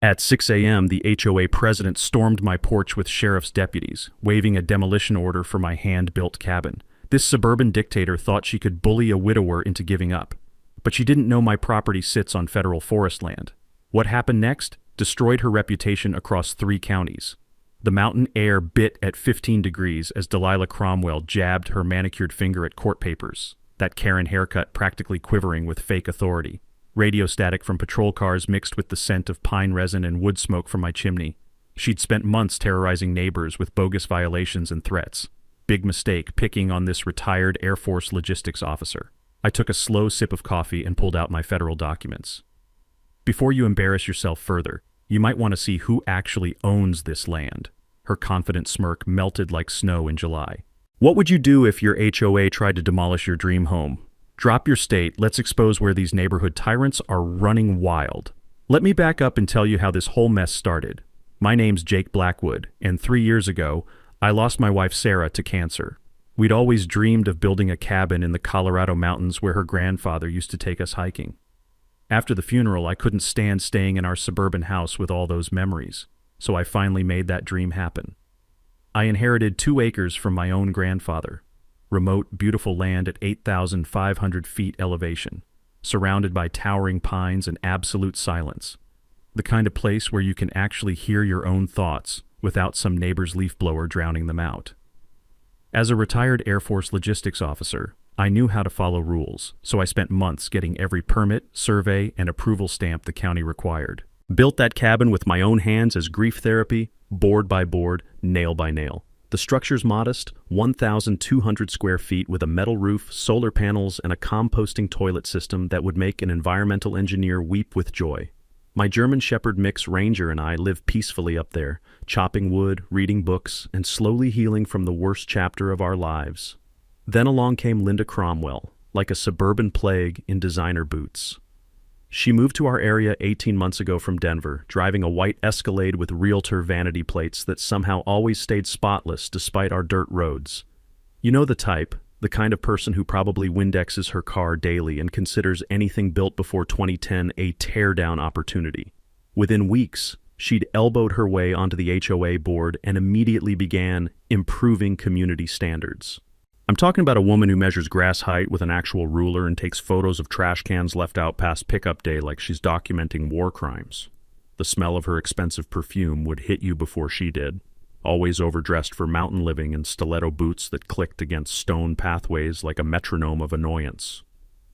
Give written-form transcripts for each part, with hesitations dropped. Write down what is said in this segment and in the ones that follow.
At 6 a.m., the HOA president stormed my porch with sheriff's deputies, waving a demolition order for my hand-built cabin. This suburban dictator thought she could bully a widower into giving up. But she didn't know my property sits on federal forest land. What happened next destroyed her reputation across 3 counties. The mountain air bit at 15 degrees as Delilah Cromwell jabbed her manicured finger at court papers, that Karen haircut practically quivering with fake authority. Radio static from patrol cars mixed with the scent of pine resin and wood smoke from my chimney. She'd spent months terrorizing neighbors with bogus violations and threats. Big mistake picking on this retired Air Force logistics officer. I took a slow sip of coffee and pulled out my federal documents. Before you embarrass yourself further, you might want to see who actually owns this land. Her confident smirk melted like snow in July. What would you do if your HOA tried to demolish your dream home? Drop your state, let's expose where these neighborhood tyrants are running wild. Let me back up and tell you how this whole mess started. My name's Jake Blackwood, and 3 years ago, I lost my wife Sarah to cancer. We'd always dreamed of building a cabin in the Colorado mountains where her grandfather used to take us hiking. After the funeral, I couldn't stand staying in our suburban house with all those memories, so I finally made that dream happen. I inherited 2 acres from my own grandfather. Remote, beautiful land at 8,500 feet elevation, surrounded by towering pines and absolute silence. The kind of place where you can actually hear your own thoughts without some neighbor's leaf blower drowning them out. As a retired Air Force logistics officer, I knew how to follow rules, so I spent months getting every permit, survey, and approval stamp the county required. Built that cabin with my own hands as grief therapy, board by board, nail by nail. The structure's modest, 1,200 square feet with a metal roof, solar panels, and a composting toilet system that would make an environmental engineer weep with joy. My German Shepherd mix Ranger and I live peacefully up there, chopping wood, reading books, and slowly healing from the worst chapter of our lives. Then along came Linda Cromwell, like a suburban plague in designer boots. She moved to our area 18 months ago from Denver, driving a white Escalade with realtor vanity plates that somehow always stayed spotless despite our dirt roads. You know the type, the kind of person who probably Windexes her car daily and considers anything built before 2010 a tear-down opportunity. Within weeks, she'd elbowed her way onto the HOA board and immediately began improving community standards. I'm talking about a woman who measures grass height with an actual ruler and takes photos of trash cans left out past pickup day like she's documenting war crimes. The smell of her expensive perfume would hit you before she did. Always overdressed for mountain living in stiletto boots that clicked against stone pathways like a metronome of annoyance.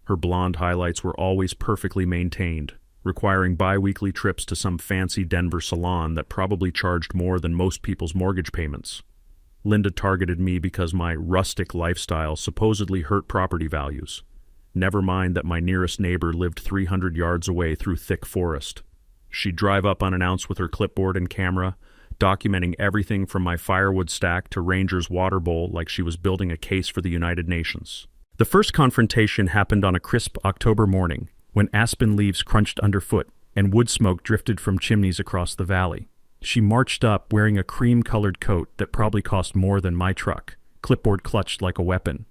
Her blonde highlights were always perfectly maintained, requiring bi-weekly trips to some fancy Denver salon that probably charged more than most people's mortgage payments. Linda targeted me because my rustic lifestyle supposedly hurt property values. Never mind that my nearest neighbor lived 300 yards away through thick forest. She'd drive up unannounced with her clipboard and camera, documenting everything from my firewood stack to Ranger's water bowl like she was building a case for the United Nations. The first confrontation happened on a crisp October morning, when aspen leaves crunched underfoot and wood smoke drifted from chimneys across the valley. She marched up wearing a cream-colored coat that probably cost more than my truck, clipboard clutched like a weapon.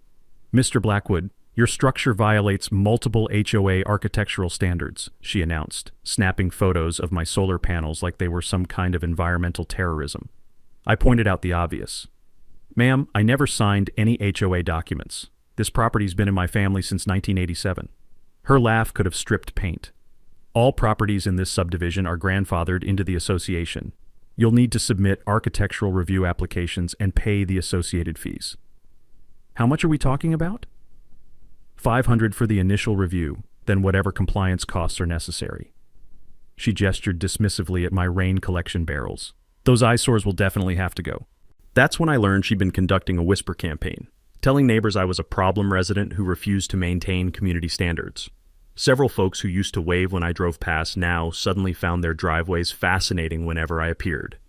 "Mr. Blackwood, your structure violates multiple HOA architectural standards," she announced, snapping photos of my solar panels like they were some kind of environmental terrorism. I pointed out the obvious. "Ma'am, I never signed any HOA documents. This property's been in my family since 1987. Her laugh could have stripped paint. "All properties in this subdivision are grandfathered into the association. You'll need to submit architectural review applications and pay the associated fees." "How much are we talking about?" $500 for the initial review, then whatever compliance costs are necessary." She gestured dismissively at my rain collection barrels. "Those eyesores will definitely have to go." That's when I learned she'd been conducting a whisper campaign, telling neighbors I was a problem resident who refused to maintain community standards. Several folks who used to wave when I drove past now suddenly found their driveways fascinating whenever I appeared.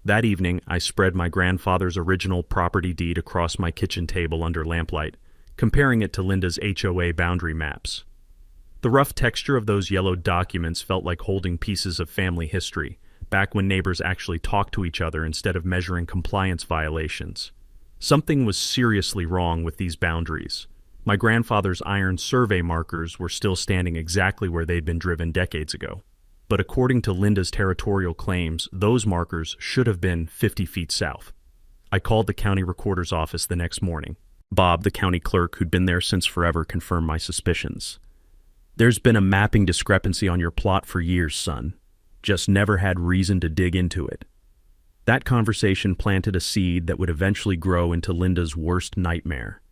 That evening, I spread my grandfather's original property deed across my kitchen table under lamplight, comparing it to Linda's HOA boundary maps. The rough texture of those yellowed documents felt like holding pieces of family history, back when neighbors actually talked to each other instead of measuring compliance violations. Something was seriously wrong with these boundaries. My grandfather's iron survey markers were still standing exactly where they'd been driven decades ago. but according to Linda's territorial claims, those markers should have been 50 feet south. I called the county recorder's office the next morning. Bob, the county clerk who'd been there since forever, confirmed my suspicions. "There's been a mapping discrepancy on your plot for years, son. Just never had reason to dig into it." That conversation planted a seed that would eventually grow into Linda's worst nightmare.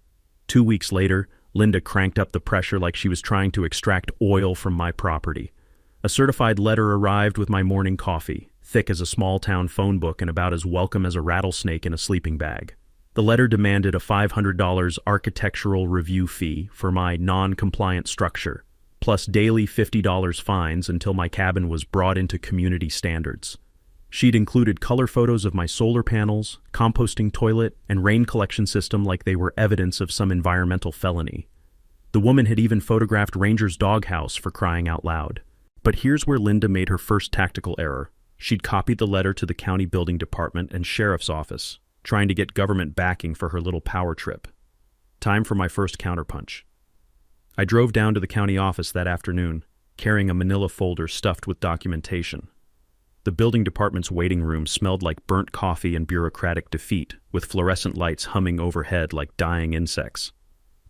2 weeks later, Linda cranked up the pressure like she was trying to extract oil from my property. A certified letter arrived with my morning coffee, thick as a small-town phone book and about as welcome as a rattlesnake in a sleeping bag. The letter demanded a $500 architectural review fee for my non-compliant structure, plus daily $50 fines until my cabin was brought into community standards. She'd included color photos of my solar panels, composting toilet, and rain collection system like they were evidence of some environmental felony. The woman had even photographed Ranger's doghouse, for crying out loud. But here's where Linda made her first tactical error. She'd copied the letter to the county building department and sheriff's office, trying to get government backing for her little power trip. Time for my first counterpunch. I drove down to the county office that afternoon, carrying a manila folder stuffed with documentation. The building department's waiting room smelled like burnt coffee and bureaucratic defeat, with fluorescent lights humming overhead like dying insects.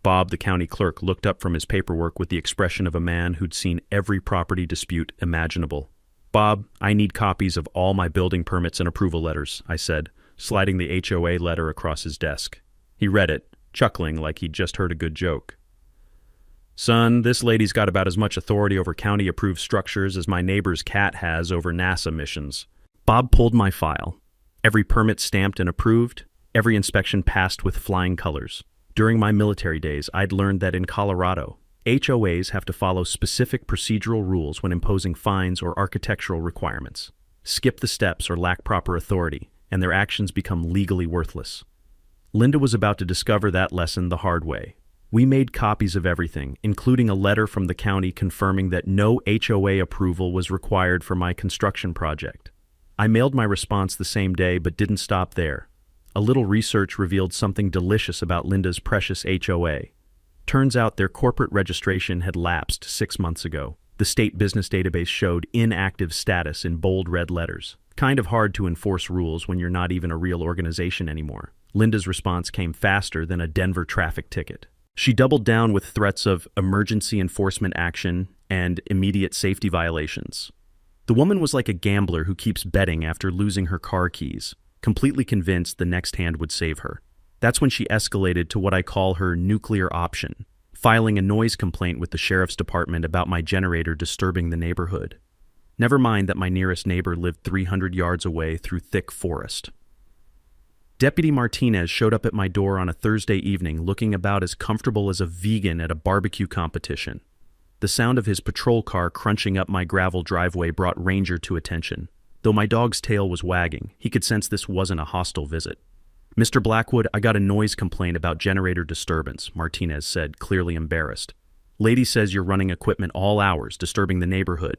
Bob, the county clerk, looked up from his paperwork with the expression of a man who'd seen every property dispute imaginable. "Bob, I need copies of all my building permits and approval letters," I said, sliding the HOA letter across his desk. He read it, chuckling like he'd just heard a good joke. "Son, this lady's got about as much authority over county-approved structures as my neighbor's cat has over NASA missions." Bob pulled my file. Every permit stamped and approved, every inspection passed with flying colors. During my military days, I'd learned that in Colorado, HOAs have to follow specific procedural rules when imposing fines or architectural requirements. Skip the steps or lack proper authority, and their actions become legally worthless. Linda was about to discover that lesson the hard way. We made copies of everything, including a letter from the county confirming that no HOA approval was required for my construction project. I mailed my response the same day, but didn't stop there. A little research revealed something delicious about Linda's precious HOA. Turns out their corporate registration had lapsed 6 months ago. The state business database showed inactive status in bold red letters. Kind of hard to enforce rules when you're not even a real organization anymore. Linda's response came faster than a Denver traffic ticket. She doubled down with threats of emergency enforcement action and immediate safety violations. The woman was like a gambler who keeps betting after losing her car keys, completely convinced the next hand would save her. That's when she escalated to what I call her nuclear option, filing a noise complaint with the sheriff's department about my generator disturbing the neighborhood. Never mind that my nearest neighbor lived 300 yards away through thick forest. Deputy Martinez showed up at my door on a Thursday evening looking about as comfortable as a vegan at a barbecue competition. The sound of his patrol car crunching up my gravel driveway brought Ranger to attention. Though my dog's tail was wagging, he could sense this wasn't a hostile visit. "Mr. Blackwood, I got a noise complaint about generator disturbance," Martinez said, clearly embarrassed. "Lady says you're running equipment all hours, disturbing the neighborhood."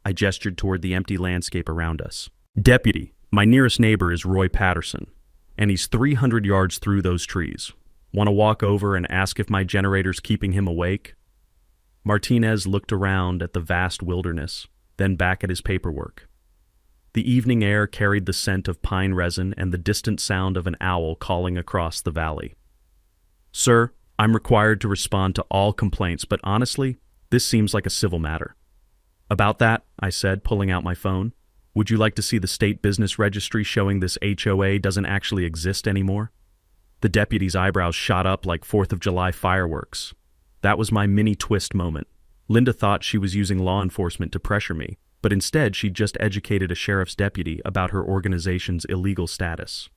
I gestured toward the empty landscape around us. "Deputy, my nearest neighbor is Roy Patterson, and he's 300 yards through those trees. Want to walk over and ask if my generator's keeping him awake?" Martinez looked around at the vast wilderness, then back at his paperwork. The evening air carried the scent of pine resin and the distant sound of an owl calling across the valley. "Sir, I'm required to respond to all complaints, but honestly, this seems like a civil matter." "About that," I said, pulling out my phone, "would you like to see the state business registry showing this HOA doesn't actually exist anymore?" The deputy's eyebrows shot up like 4th of July fireworks. That was my mini twist moment. Linda thought she was using law enforcement to pressure me, but instead she'd just educated a sheriff's deputy about her organization's illegal status.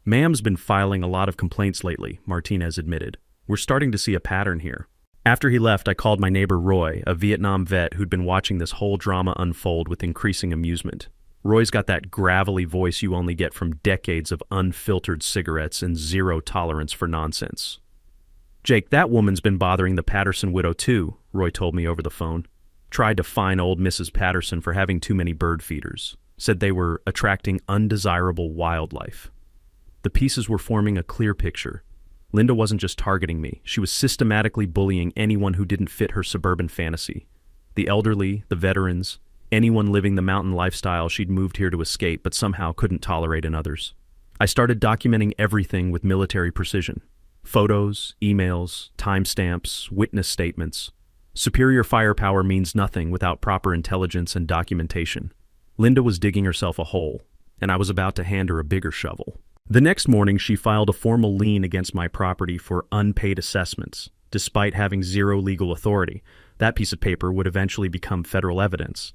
"Ma'am's been filing a lot of complaints lately," Martinez admitted. "We're starting to see a pattern here." After he left, I called my neighbor Roy, a Vietnam vet who'd been watching this whole drama unfold with increasing amusement. Roy's got that gravelly voice you only get from decades of unfiltered cigarettes and zero tolerance for nonsense. "Jake, that woman's been bothering the Patterson widow too," Roy told me over the phone. "Tried to fine old Mrs. Patterson for having too many bird feeders. Said they were attracting undesirable wildlife." The pieces were forming a clear picture. Linda wasn't just targeting me. She was systematically bullying anyone who didn't fit her suburban fantasy. The elderly, the veterans, anyone living the mountain lifestyle she'd moved here to escape but somehow couldn't tolerate in others. I started documenting everything with military precision. Photos, emails, timestamps, witness statements. Superior firepower means nothing without proper intelligence and documentation. Linda was digging herself a hole, and I was about to hand her a bigger shovel. The next morning, she filed a formal lien against my property for unpaid assessments. Despite having zero legal authority, that piece of paper would eventually become federal evidence.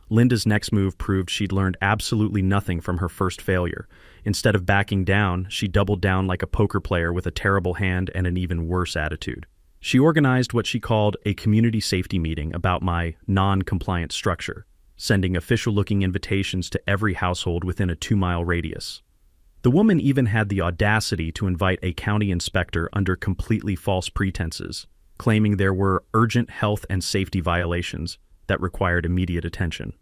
Linda's next move proved she'd learned absolutely nothing from her first failure. Instead of backing down, she doubled down like a poker player with a terrible hand and an even worse attitude. She organized what she called a community safety meeting about my non-compliant structure, sending official-looking invitations to every household within a 2-mile radius. The woman even had the audacity to invite a county inspector under completely false pretenses, claiming there were urgent health and safety violations that required immediate attention.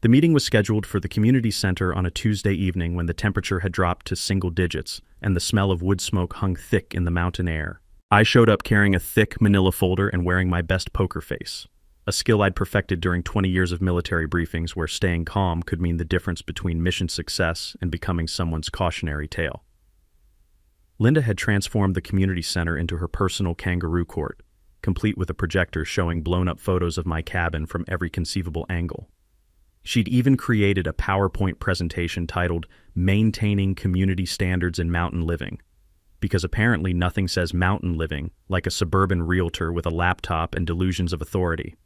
The meeting was scheduled for the community center on a Tuesday evening when the temperature had dropped to single digits and the smell of wood smoke hung thick in the mountain air. I showed up carrying a thick manila folder and wearing my best poker face, a skill I'd perfected during 20 years of military briefings where staying calm could mean the difference between mission success and becoming someone's cautionary tale. Linda had transformed the community center into her personal kangaroo court, complete with a projector showing blown-up photos of my cabin from every conceivable angle. She'd even created a PowerPoint presentation titled Maintaining Community Standards in Mountain Living, because apparently nothing says mountain living like a suburban realtor with a laptop and delusions of authority.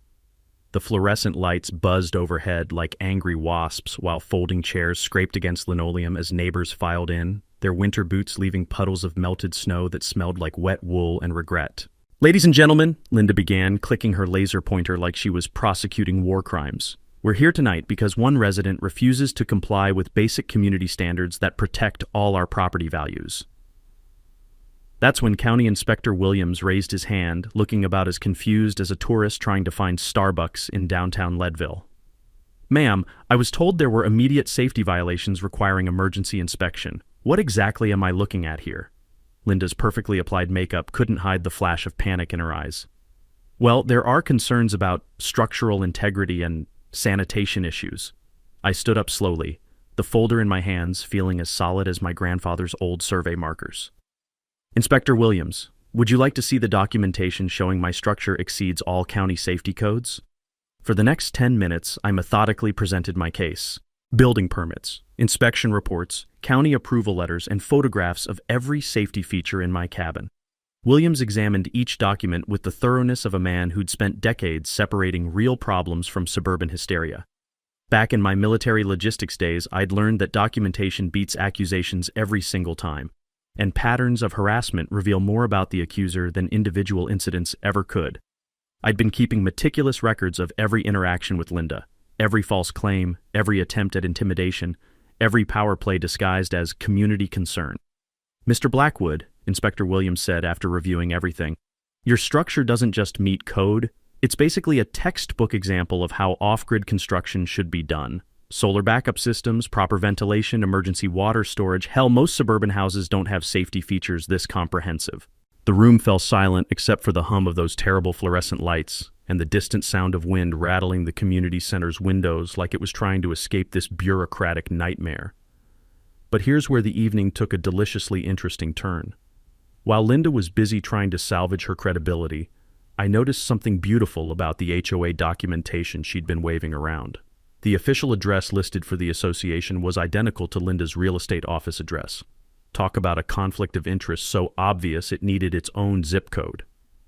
The fluorescent lights buzzed overhead like angry wasps while folding chairs scraped against linoleum as neighbors filed in, their winter boots leaving puddles of melted snow that smelled like wet wool and regret. "Ladies and gentlemen," Linda began, clicking her laser pointer like she was prosecuting war crimes. "We're here tonight because one resident refuses to comply with basic community standards that protect all our property values." That's when County Inspector Williams raised his hand, looking about as confused as a tourist trying to find Starbucks in downtown Leadville. "Ma'am, I was told there were immediate safety violations requiring emergency inspection. What exactly am I looking at here?" Linda's perfectly applied makeup couldn't hide the flash of panic in her eyes. "Well, there are concerns about structural integrity and sanitation issues." I stood up slowly, the folder in my hands feeling as solid as my grandfather's old survey markers. "Inspector Williams, would you like to see the documentation showing my structure exceeds all county safety codes?" For the next 10 minutes, I methodically presented my case. Building permits, inspection reports, county approval letters, and photographs of every safety feature in my cabin. Williams examined each document with the thoroughness of a man who'd spent decades separating real problems from suburban hysteria. Back in my military logistics days, I'd learned that documentation beats accusations every single time, and patterns of harassment reveal more about the accuser than individual incidents ever could. I'd been keeping meticulous records of every interaction with Linda, every false claim, every attempt at intimidation, every power play disguised as community concern. "Mr. Blackwood," Inspector Williams said after reviewing everything, "your structure doesn't just meet code, it's basically a textbook example of how off-grid construction should be done. Solar backup systems, proper ventilation, emergency water storage. Hell, most suburban houses don't have safety features this comprehensive." The room fell silent except for the hum of those terrible fluorescent lights and the distant sound of wind rattling the community center's windows like it was trying to escape this bureaucratic nightmare. But here's where the evening took a deliciously interesting turn. While Linda was busy trying to salvage her credibility, I noticed something beautiful about the HOA documentation she'd been waving around. The official address listed for the association was identical to Linda's real estate office address. Talk about a conflict of interest so obvious it needed its own zip code.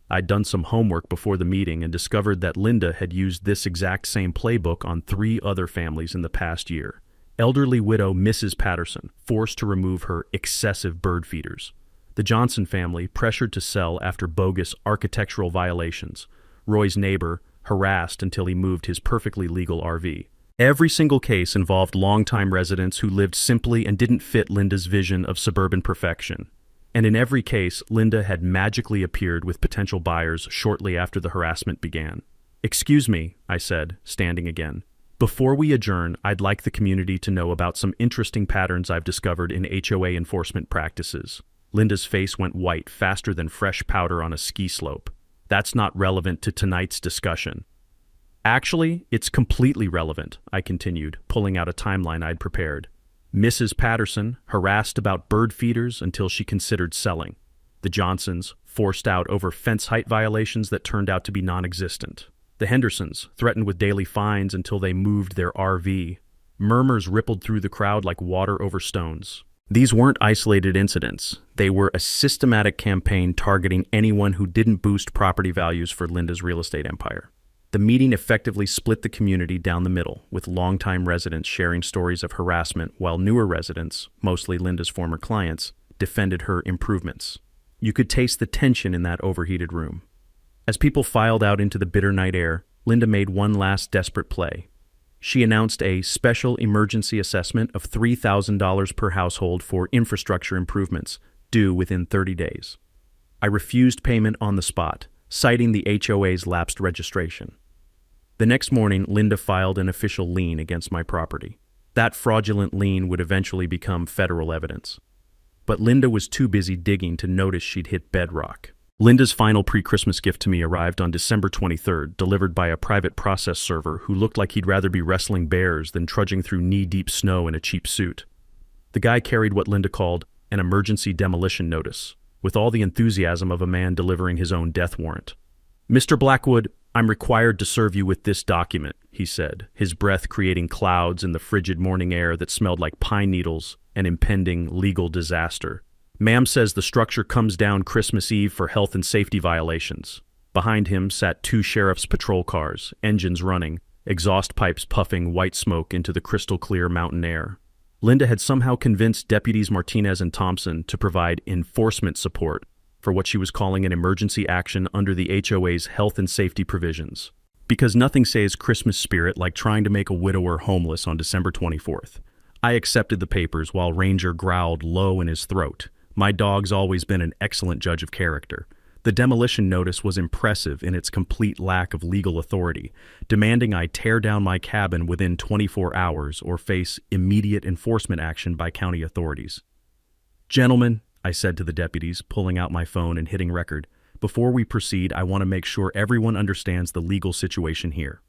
I'd done some homework before the meeting and discovered that Linda had used this exact same playbook on 3 other families in the past year. Elderly widow Mrs. Patterson, forced to remove her excessive bird feeders. The Johnson family, pressured to sell after bogus architectural violations. Roy's neighbor, harassed until he moved his perfectly legal RV. Every single case involved longtime residents who lived simply and didn't fit Linda's vision of suburban perfection. And in every case, Linda had magically appeared with potential buyers shortly after the harassment began. "Excuse me," I said, standing again. "Before we adjourn, I'd like the community to know about some interesting patterns I've discovered in HOA enforcement practices." Linda's face went white faster than fresh powder on a ski slope. "That's not relevant to tonight's discussion." Actually, it's completely relevant, I continued, pulling out a timeline I'd prepared. Mrs. Patterson harassed about bird feeders until she considered selling. The Johnsons forced out over fence height violations that turned out to be non-existent. The Hendersons threatened with daily fines until they moved their RV. Murmurs rippled through the crowd like water over stones. These weren't isolated incidents. They were a systematic campaign targeting anyone who didn't boost property values for Linda's real estate empire. The meeting effectively split the community down the middle, with longtime residents sharing stories of harassment while newer residents, mostly Linda's former clients, defended her improvements. You could taste the tension in that overheated room. As people filed out into the bitter night air, Linda made one last desperate play. She announced a special emergency assessment of $3,000 per household for infrastructure improvements, due within 30 days. I refused payment on the spot, citing the HOA's lapsed registration. The next morning, Linda filed an official lien against my property. That fraudulent lien would eventually become federal evidence. But Linda was too busy digging to notice she'd hit bedrock. Linda's final pre-Christmas gift to me arrived on December 23rd, delivered by a private process server who looked like he'd rather be wrestling bears than trudging through knee-deep snow in a cheap suit. The guy carried what Linda called an emergency demolition notice, with all the enthusiasm of a man delivering his own death warrant. "Mr. Blackwood, I'm required to serve you with this document," he said, his breath creating clouds in the frigid morning air that smelled like pine needles and impending legal disaster. "Ma'am says the structure comes down Christmas Eve for health and safety violations." Behind him sat 2 sheriff's patrol cars, engines running, exhaust pipes puffing white smoke into the crystal-clear mountain air. Linda had somehow convinced Deputies Martinez and Thompson to provide enforcement support for what she was calling an emergency action under the HOA's health and safety provisions. Because nothing says Christmas spirit like trying to make a widower homeless on December 24th. I accepted the papers while Ranger growled low in his throat. My dog's always been an excellent judge of character. The demolition notice was impressive in its complete lack of legal authority, demanding I tear down my cabin within 24 hours or face immediate enforcement action by county authorities. "Gentlemen," I said to the deputies, pulling out my phone and hitting record, "before we proceed, I want to make sure everyone understands the legal situation here."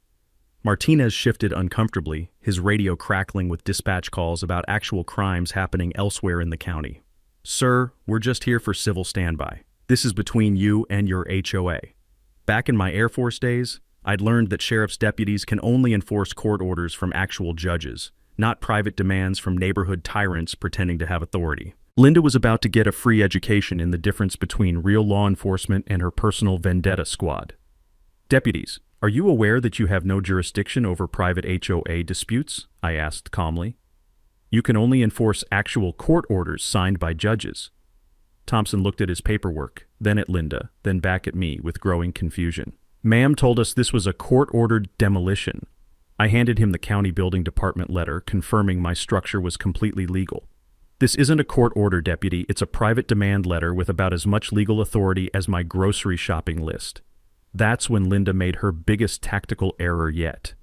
Martinez shifted uncomfortably, his radio crackling with dispatch calls about actual crimes happening elsewhere in the county. "Sir, we're just here for civil standby. This is between you and your HOA. Back in my Air Force days, I'd learned that sheriff's deputies can only enforce court orders from actual judges, not private demands from neighborhood tyrants pretending to have authority." Linda was about to get a free education in the difference between real law enforcement and her personal vendetta squad. "Deputies, are you aware that you have no jurisdiction over private HOA disputes?" I asked calmly. "You can only enforce actual court orders signed by judges." Thompson looked at his paperwork, then at Linda, then back at me with growing confusion. "Ma'am told us this was a court-ordered demolition." I handed him the county building department letter confirming my structure was completely legal. "This isn't a court order, deputy. It's a private demand letter with about as much legal authority as my grocery shopping list." That's when Linda made her biggest tactical error yet.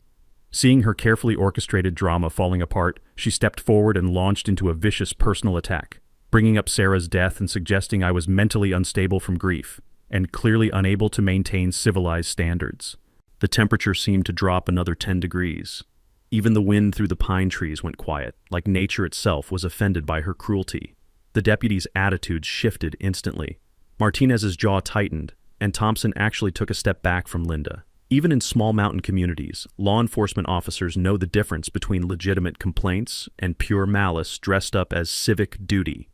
Seeing her carefully orchestrated drama falling apart, she stepped forward and launched into a vicious personal attack, bringing up Sarah's death and suggesting I was mentally unstable from grief and clearly unable to maintain civilized standards. The temperature seemed to drop another 10 degrees. Even the wind through the pine trees went quiet, like nature itself was offended by her cruelty. The deputy's attitude shifted instantly. Martinez's jaw tightened, and Thompson actually took a step back from Linda. Even in small mountain communities, law enforcement officers know the difference between legitimate complaints and pure malice dressed up as civic duty.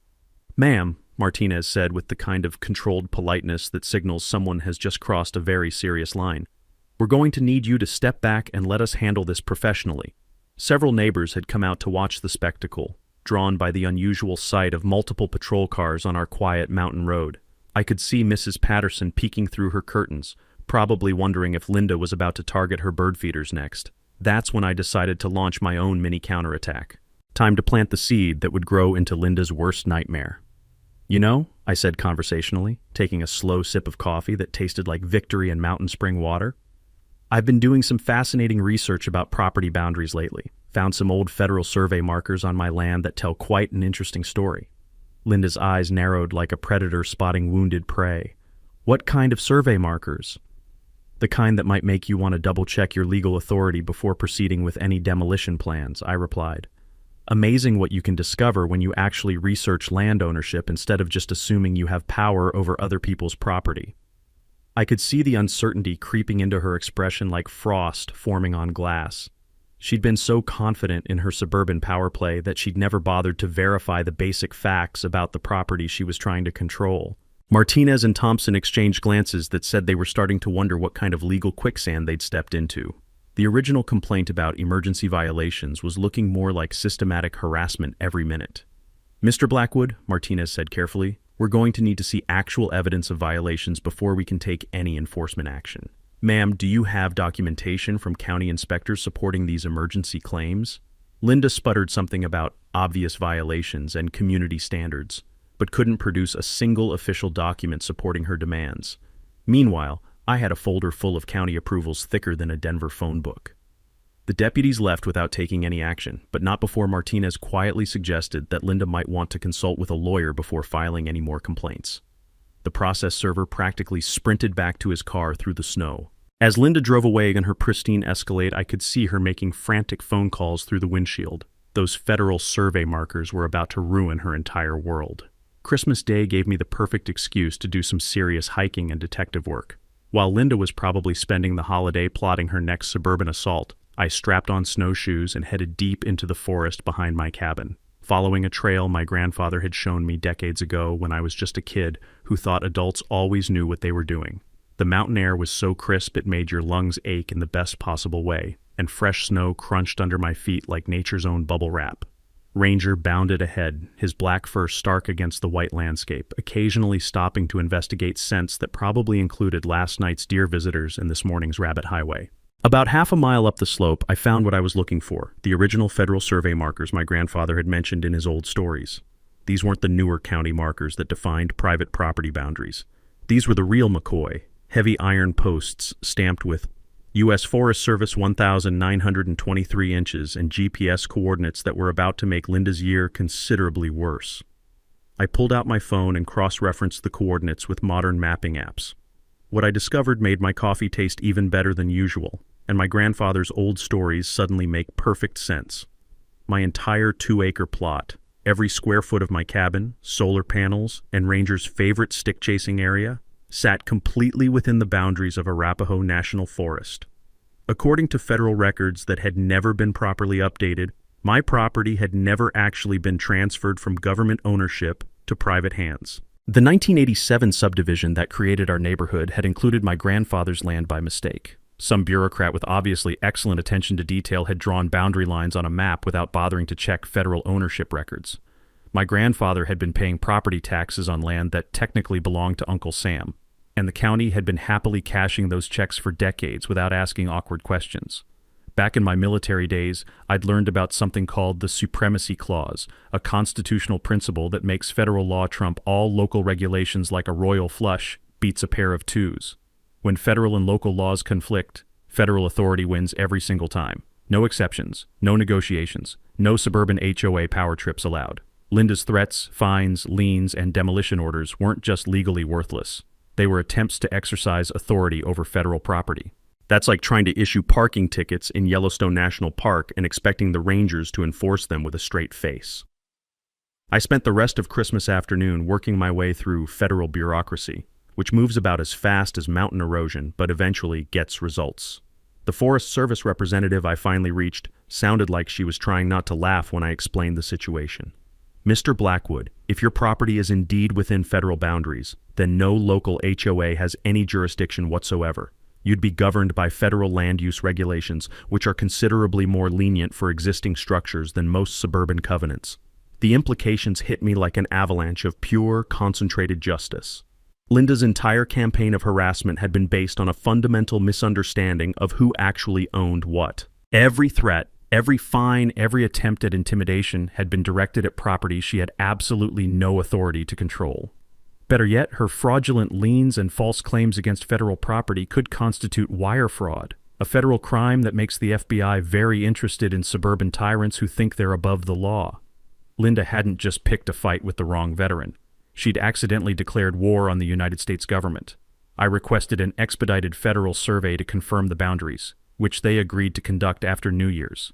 "Ma'am," Martinez said with the kind of controlled politeness that signals someone has just crossed a very serious line, "we're going to need you to step back and let us handle this professionally." Several neighbors had come out to watch the spectacle, drawn by the unusual sight of multiple patrol cars on our quiet mountain road. I could see Mrs. Patterson peeking through her curtains, probably wondering if Linda was about to target her bird feeders next. That's when I decided to launch my own mini counterattack. Time to plant the seed that would grow into Linda's worst nightmare. "You know," I said conversationally, taking a slow sip of coffee that tasted like victory and mountain spring water, "I've been doing some fascinating research about property boundaries lately. Found some old federal survey markers on my land that tell quite an interesting story." Linda's eyes narrowed like a predator spotting wounded prey. "What kind of survey markers?" The kind that might make you want to double-check your legal authority before proceeding with any demolition plans, I replied. Amazing what you can discover when you actually research land ownership instead of just assuming you have power over other people's property. I could see the uncertainty creeping into her expression like frost forming on glass. She'd been so confident in her suburban power play that she'd never bothered to verify the basic facts about the property she was trying to control. Martinez and Thompson exchanged glances that said they were starting to wonder what kind of legal quicksand they'd stepped into. The original complaint about emergency violations was looking more like systematic harassment every minute. "Mr. Blackwood," Martinez said carefully, "we're going to need to see actual evidence of violations before we can take any enforcement action. Ma'am, do you have documentation from county inspectors supporting these emergency claims?" Linda sputtered something about obvious violations and community standards, but couldn't produce a single official document supporting her demands. Meanwhile, I had a folder full of county approvals thicker than a Denver phone book. The deputies left without taking any action, but not before Martinez quietly suggested that Linda might want to consult with a lawyer before filing any more complaints. The process server practically sprinted back to his car through the snow. As Linda drove away in her pristine Escalade, I could see her making frantic phone calls through the windshield. Those federal survey markers were about to ruin her entire world. Christmas Day gave me the perfect excuse to do some serious hiking and detective work. While Linda was probably spending the holiday plotting her next suburban assault, I strapped on snowshoes and headed deep into the forest behind my cabin, following a trail my grandfather had shown me decades ago when I was just a kid who thought adults always knew what they were doing. The mountain air was so crisp it made your lungs ache in the best possible way, and fresh snow crunched under my feet like nature's own bubble wrap. Ranger bounded ahead, his black fur stark against the white landscape, occasionally stopping to investigate scents that probably included last night's deer visitors and this morning's rabbit highway. About half a mile up the slope, I found what I was looking for, the original federal survey markers my grandfather had mentioned in his old stories. These weren't the newer county markers that defined private property boundaries. These were the real McCoy, heavy iron posts stamped with U.S. Forest Service 1,923 inches and GPS coordinates that were about to make Linda's year considerably worse. I pulled out my phone and cross-referenced the coordinates with modern mapping apps. What I discovered made my coffee taste even better than usual, and my grandfather's old stories suddenly make perfect sense. My entire 2-acre plot, every square foot of my cabin, solar panels, and Ranger's favorite stick-chasing area, sat completely within the boundaries of Arapahoe National Forest. According to federal records that had never been properly updated, my property had never actually been transferred from government ownership to private hands. The 1987 subdivision that created our neighborhood had included my grandfather's land by mistake. Some bureaucrat with obviously excellent attention to detail had drawn boundary lines on a map without bothering to check federal ownership records. My grandfather had been paying property taxes on land that technically belonged to Uncle Sam, and the county had been happily cashing those checks for decades without asking awkward questions. Back in my military days, I'd learned about something called the Supremacy Clause, a constitutional principle that makes federal law trump all local regulations like a royal flush beats a pair of twos. When federal and local laws conflict, federal authority wins every single time. No exceptions, no negotiations, no suburban HOA power trips allowed. Linda's threats, fines, liens, and demolition orders weren't just legally worthless. They were attempts to exercise authority over federal property. That's like trying to issue parking tickets in Yellowstone National Park and expecting the rangers to enforce them with a straight face. I spent the rest of Christmas afternoon working my way through federal bureaucracy, which moves about as fast as mountain erosion but eventually gets results. The Forest Service representative I finally reached sounded like she was trying not to laugh when I explained the situation. "Mr. Blackwood, if your property is indeed within federal boundaries, then no local HOA has any jurisdiction whatsoever. You'd be governed by federal land use regulations, which are considerably more lenient for existing structures than most suburban covenants." The implications hit me like an avalanche of pure, concentrated justice. Linda's entire campaign of harassment had been based on a fundamental misunderstanding of who actually owned what. Every threat, every fine, every attempt at intimidation had been directed at property she had absolutely no authority to control. Better yet, her fraudulent liens and false claims against federal property could constitute wire fraud, a federal crime that makes the FBI very interested in suburban tyrants who think they're above the law. Linda hadn't just picked a fight with the wrong veteran. She'd accidentally declared war on the United States government. I requested an expedited federal survey to confirm the boundaries, which they agreed to conduct after New Year's.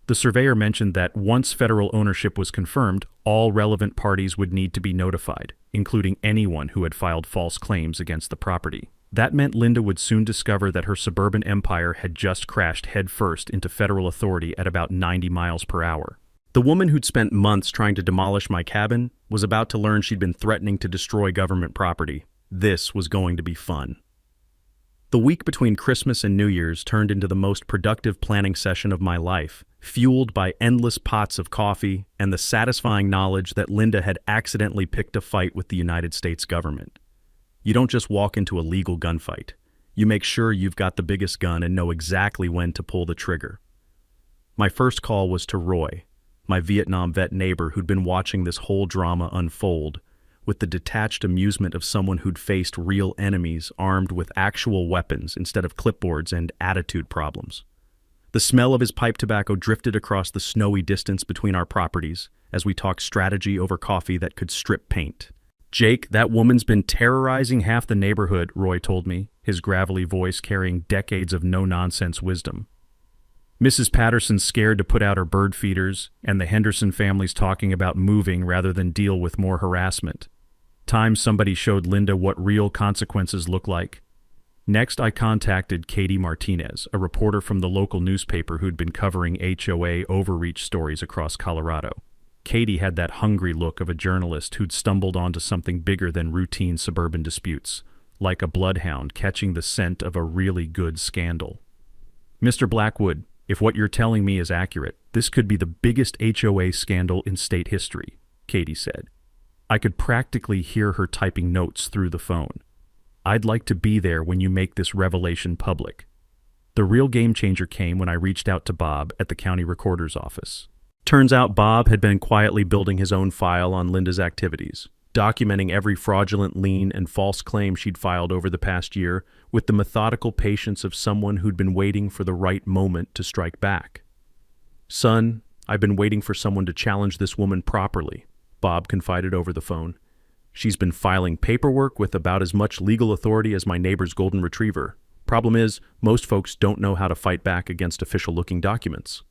The surveyor mentioned that once federal ownership was confirmed, all relevant parties would need to be notified, including anyone who had filed false claims against the property. That meant Linda would soon discover that her suburban empire had just crashed headfirst into federal authority at about 90 miles per hour. The woman who'd spent months trying to demolish my cabin was about to learn she'd been threatening to destroy government property. This was going to be fun. The week between Christmas and New Year's turned into the most productive planning session of my life, fueled by endless pots of coffee and the satisfying knowledge that Linda had accidentally picked a fight with the United States government. You don't just walk into a legal gunfight. You make sure you've got the biggest gun and know exactly when to pull the trigger. My first call was to Roy, my Vietnam vet neighbor who'd been watching this whole drama unfold, with the detached amusement of someone who'd faced real enemies armed with actual weapons instead of clipboards and attitude problems. The smell of his pipe tobacco drifted across the snowy distance between our properties as we talked strategy over coffee that could strip paint. "Jake, that woman's been terrorizing half the neighborhood," Roy told me, his gravelly voice carrying decades of no-nonsense wisdom. Mrs. Patterson's scared to put out her bird feeders, and the Henderson family's talking about moving rather than deal with more harassment. Time somebody showed Linda what real consequences look like. Next, I contacted Katie Martinez, a reporter from the local newspaper who'd been covering HOA overreach stories across Colorado. Katie had that hungry look of a journalist who'd stumbled onto something bigger than routine suburban disputes, like a bloodhound catching the scent of a really good scandal. "Mr. Blackwood, if what you're telling me is accurate, this could be the biggest HOA scandal in state history," Katie said. I could practically hear her typing notes through the phone. "I'd like to be there when you make this revelation public." The real game changer came when I reached out to Bob at the county recorder's office. Turns out Bob had been quietly building his own file on Linda's activities, documenting every fraudulent lien and false claim she'd filed over the past year with the methodical patience of someone who'd been waiting for the right moment to strike back. "Son, I've been waiting for someone to challenge this woman properly," Bob confided over the phone. "She's been filing paperwork with about as much legal authority as my neighbor's golden retriever. Problem is, most folks don't know how to fight back against official-looking documents."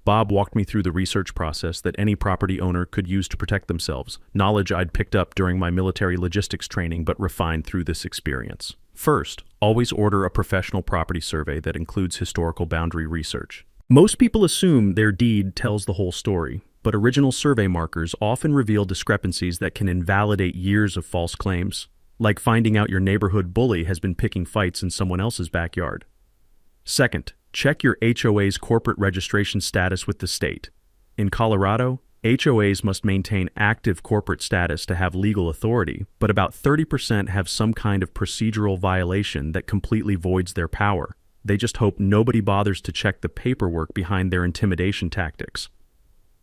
Bob walked me through the research process that any property owner could use to protect themselves, knowledge I'd picked up during my military logistics training but refined through this experience. First, always order a professional property survey that includes historical boundary research. Most people assume their deed tells the whole story, but original survey markers often reveal discrepancies that can invalidate years of false claims, like finding out your neighborhood bully has been picking fights in someone else's backyard. Second, check your HOA's corporate registration status with the state. In Colorado, HOAs must maintain active corporate status to have legal authority, but about 30% have some kind of procedural violation that completely voids their power. They just hope nobody bothers to check the paperwork behind their intimidation tactics.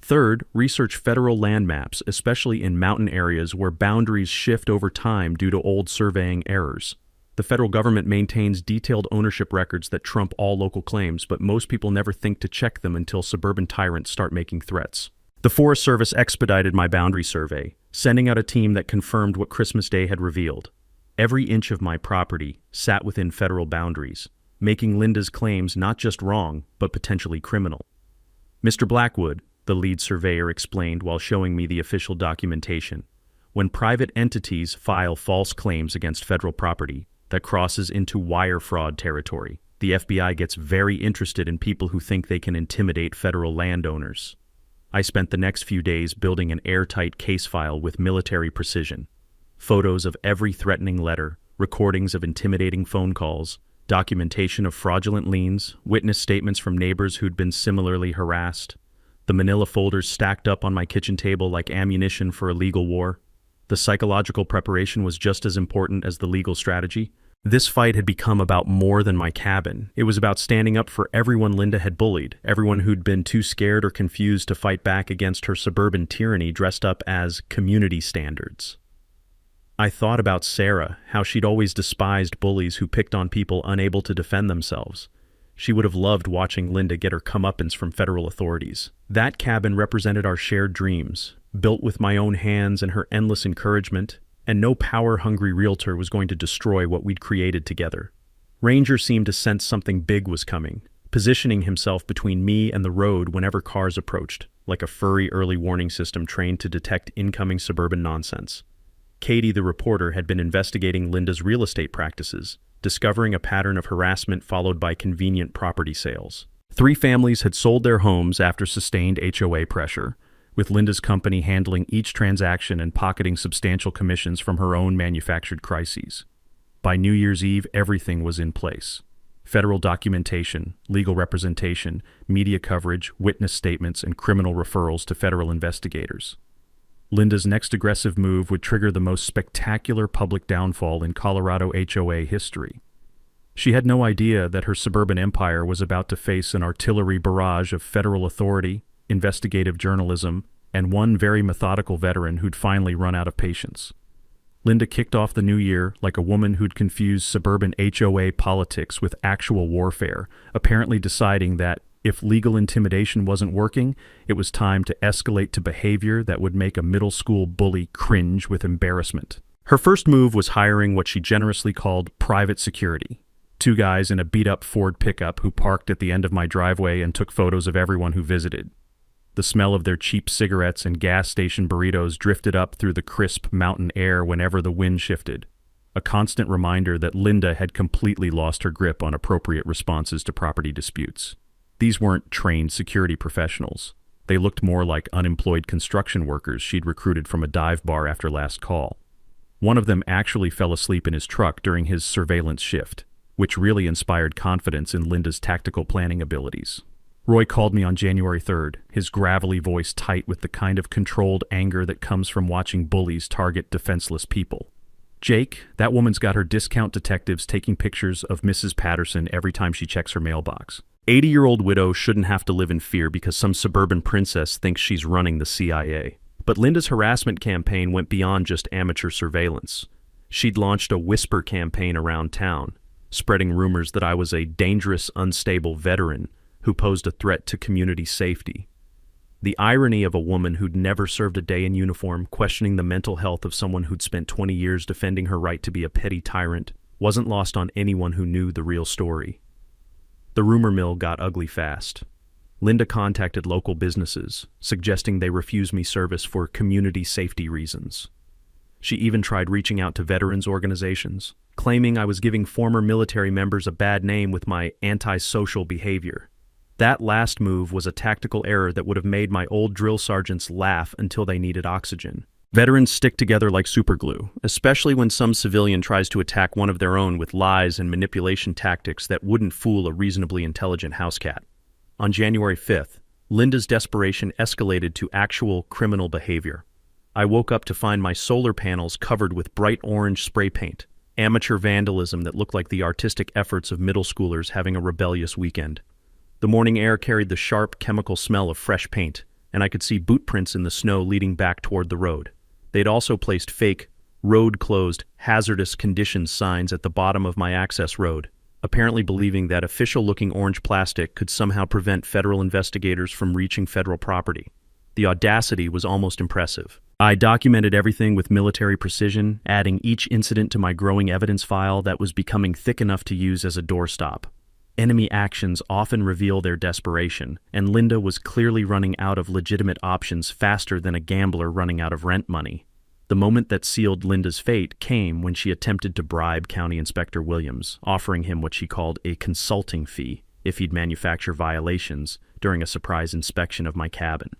Third, research federal land maps, especially in mountain areas where boundaries shift over time due to old surveying errors. The federal government maintains detailed ownership records that trump all local claims, but most people never think to check them until suburban tyrants start making threats. The Forest Service expedited my boundary survey, sending out a team that confirmed what Christmas Day had revealed. Every inch of my property sat within federal boundaries, making Linda's claims not just wrong, but potentially criminal. "Mr. Blackwood," the lead surveyor explained while showing me the official documentation, "when private entities file false claims against federal property, that crosses into wire fraud territory. The FBI gets very interested in people who think they can intimidate federal landowners." I spent the next few days building an airtight case file with military precision. Photos of every threatening letter, recordings of intimidating phone calls, documentation of fraudulent liens, witness statements from neighbors who'd been similarly harassed. The manila folders stacked up on my kitchen table like ammunition for a legal war. The psychological preparation was just as important as the legal strategy. This fight had become about more than my cabin. It was about standing up for everyone Linda had bullied, everyone who'd been too scared or confused to fight back against her suburban tyranny dressed up as community standards. I thought about Sarah, how she'd always despised bullies who picked on people unable to defend themselves. She would have loved watching Linda get her comeuppance from federal authorities. That cabin represented our shared dreams, built with my own hands and her endless encouragement, and no power-hungry realtor was going to destroy what we'd created together. Ranger seemed to sense something big was coming, positioning himself between me and the road whenever cars approached, like a furry early warning system trained to detect incoming suburban nonsense. Katie, the reporter, had been investigating Linda's real estate practices, discovering a pattern of harassment followed by convenient property sales. 3 families had sold their homes after sustained HOA pressure, with Linda's company handling each transaction and pocketing substantial commissions from her own manufactured crises. By New Year's Eve, everything was in place. Federal documentation, legal representation, media coverage, witness statements, and criminal referrals to federal investigators. Linda's next aggressive move would trigger the most spectacular public downfall in Colorado HOA history. She had no idea that her suburban empire was about to face an artillery barrage of federal authority, investigative journalism, and one very methodical veteran who'd finally run out of patience. Linda kicked off the new year like a woman who'd confused suburban HOA politics with actual warfare, apparently deciding that if legal intimidation wasn't working, it was time to escalate to behavior that would make a middle school bully cringe with embarrassment. Her first move was hiring what she generously called private security. 2 guys in a beat-up Ford pickup who parked at the end of my driveway and took photos of everyone who visited. The smell of their cheap cigarettes and gas station burritos drifted up through the crisp mountain air whenever the wind shifted, a constant reminder that Linda had completely lost her grip on appropriate responses to property disputes. These weren't trained security professionals. They looked more like unemployed construction workers she'd recruited from a dive bar after last call. One of them actually fell asleep in his truck during his surveillance shift, which really inspired confidence in Linda's tactical planning abilities. Roy called me on January 3rd, his gravelly voice tight with the kind of controlled anger that comes from watching bullies target defenseless people. "Jake, that woman's got her discount detectives taking pictures of Mrs. Patterson every time she checks her mailbox. 80-year-old widow shouldn't have to live in fear because some suburban princess thinks she's running the CIA." But Linda's harassment campaign went beyond just amateur surveillance. She'd launched a whisper campaign around town, spreading rumors that I was a dangerous, unstable veteran who posed a threat to community safety. The irony of a woman who'd never served a day in uniform questioning the mental health of someone who'd spent 20 years defending her right to be a petty tyrant wasn't lost on anyone who knew the real story. The rumor mill got ugly fast. Linda contacted local businesses, suggesting they refuse me service for community safety reasons. She even tried reaching out to veterans organizations, claiming I was giving former military members a bad name with my antisocial behavior. That last move was a tactical error that would have made my old drill sergeants laugh until they needed oxygen. Veterans stick together like superglue, especially when some civilian tries to attack one of their own with lies and manipulation tactics that wouldn't fool a reasonably intelligent house cat. On January 5th, Linda's desperation escalated to actual criminal behavior. I woke up to find my solar panels covered with bright orange spray paint, amateur vandalism that looked like the artistic efforts of middle schoolers having a rebellious weekend. The morning air carried the sharp chemical smell of fresh paint, and I could see boot prints in the snow leading back toward the road. They'd also placed fake, road-closed, hazardous conditions signs at the bottom of my access road, apparently believing that official-looking orange plastic could somehow prevent federal investigators from reaching federal property. The audacity was almost impressive. I documented everything with military precision, adding each incident to my growing evidence file that was becoming thick enough to use as a doorstop. Enemy actions often reveal their desperation, and Linda was clearly running out of legitimate options faster than a gambler running out of rent money. The moment that sealed Linda's fate came when she attempted to bribe County Inspector Williams, offering him what she called a consulting fee if he'd manufacture violations during a surprise inspection of my cabin.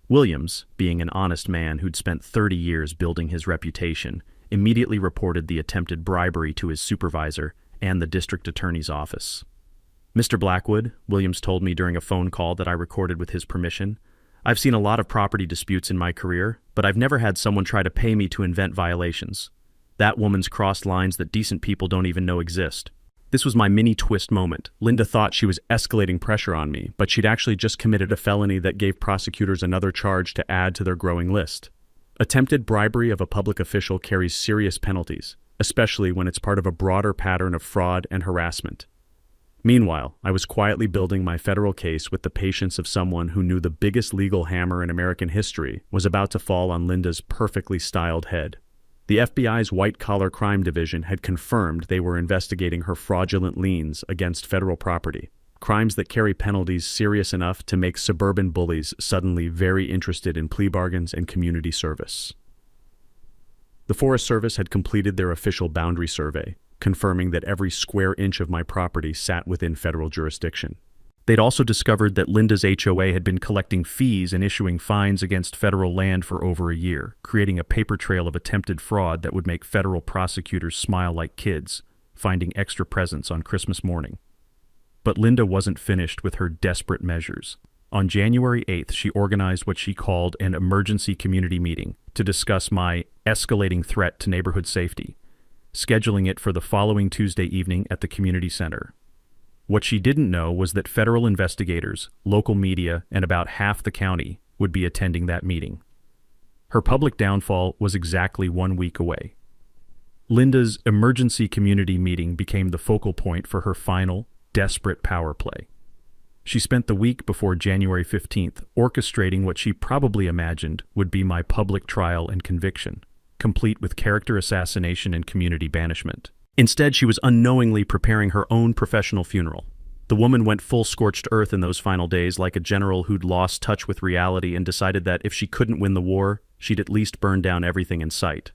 Williams, being an honest man who'd spent 30 years building his reputation, immediately reported the attempted bribery to his supervisor and the district attorney's office. "Mr. Blackwood," Williams told me during a phone call that I recorded with his permission, "I've seen a lot of property disputes in my career, but I've never had someone try to pay me to invent violations. That woman's crossed lines that decent people don't even know exist." This was my mini-twist moment. Linda thought she was escalating pressure on me, but she'd actually just committed a felony that gave prosecutors another charge to add to their growing list. Attempted bribery of a public official carries serious penalties, especially when it's part of a broader pattern of fraud and harassment. Meanwhile, I was quietly building my federal case with the patience of someone who knew the biggest legal hammer in American history was about to fall on Linda's perfectly styled head. The FBI's white-collar crime division had confirmed they were investigating her fraudulent liens against federal property, crimes that carry penalties serious enough to make suburban bullies suddenly very interested in plea bargains and community service. The Forest Service had completed their official boundary survey, confirming that every square inch of my property sat within federal jurisdiction. They'd also discovered that Linda's HOA had been collecting fees and issuing fines against federal land for over a year, creating a paper trail of attempted fraud that would make federal prosecutors smile like kids, finding extra presents on Christmas morning. But Linda wasn't finished with her desperate measures. On January 8th, she organized what she called an emergency community meeting to discuss my escalating threat to neighborhood safety, scheduling it for the following Tuesday evening at the community center. What she didn't know was that federal investigators, local media, and about half the county would be attending that meeting. Her public downfall was exactly 1 week away. Linda's emergency community meeting became the focal point for her final, desperate power play. She spent the week before January 15th orchestrating what she probably imagined would be my public trial and conviction, complete with character assassination and community banishment. Instead, she was unknowingly preparing her own professional funeral. The woman went full scorched earth in those final days, like a general who'd lost touch with reality and decided that if she couldn't win the war, she'd at least burn down everything in sight.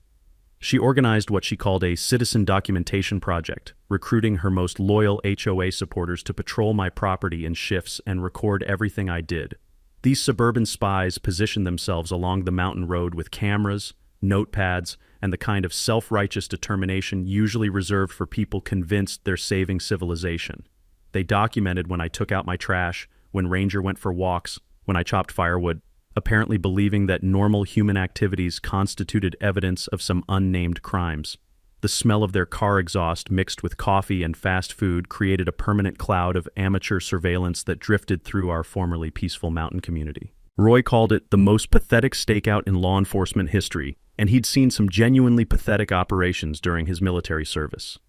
She organized what she called a citizen documentation project, recruiting her most loyal HOA supporters to patrol my property in shifts and record everything I did. These suburban spies positioned themselves along the mountain road with cameras, notepads, and the kind of self-righteous determination usually reserved for people convinced they're saving civilization. They documented when I took out my trash, when Ranger went for walks, when I chopped firewood, apparently believing that normal human activities constituted evidence of some unnamed crimes. The smell of their car exhaust mixed with coffee and fast food created a permanent cloud of amateur surveillance that drifted through our formerly peaceful mountain community. Roy called it the most pathetic stakeout in law enforcement history, and he'd seen some genuinely pathetic operations during his military service.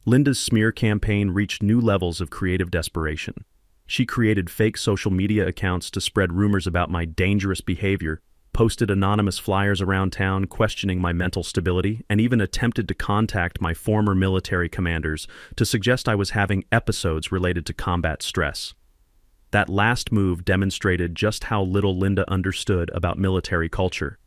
Linda's smear campaign reached new levels of creative desperation. She created fake social media accounts to spread rumors about my dangerous behavior, posted anonymous flyers around town questioning my mental stability, and even attempted to contact my former military commanders to suggest I was having episodes related to combat stress. That last move demonstrated just how little Linda understood about military culture.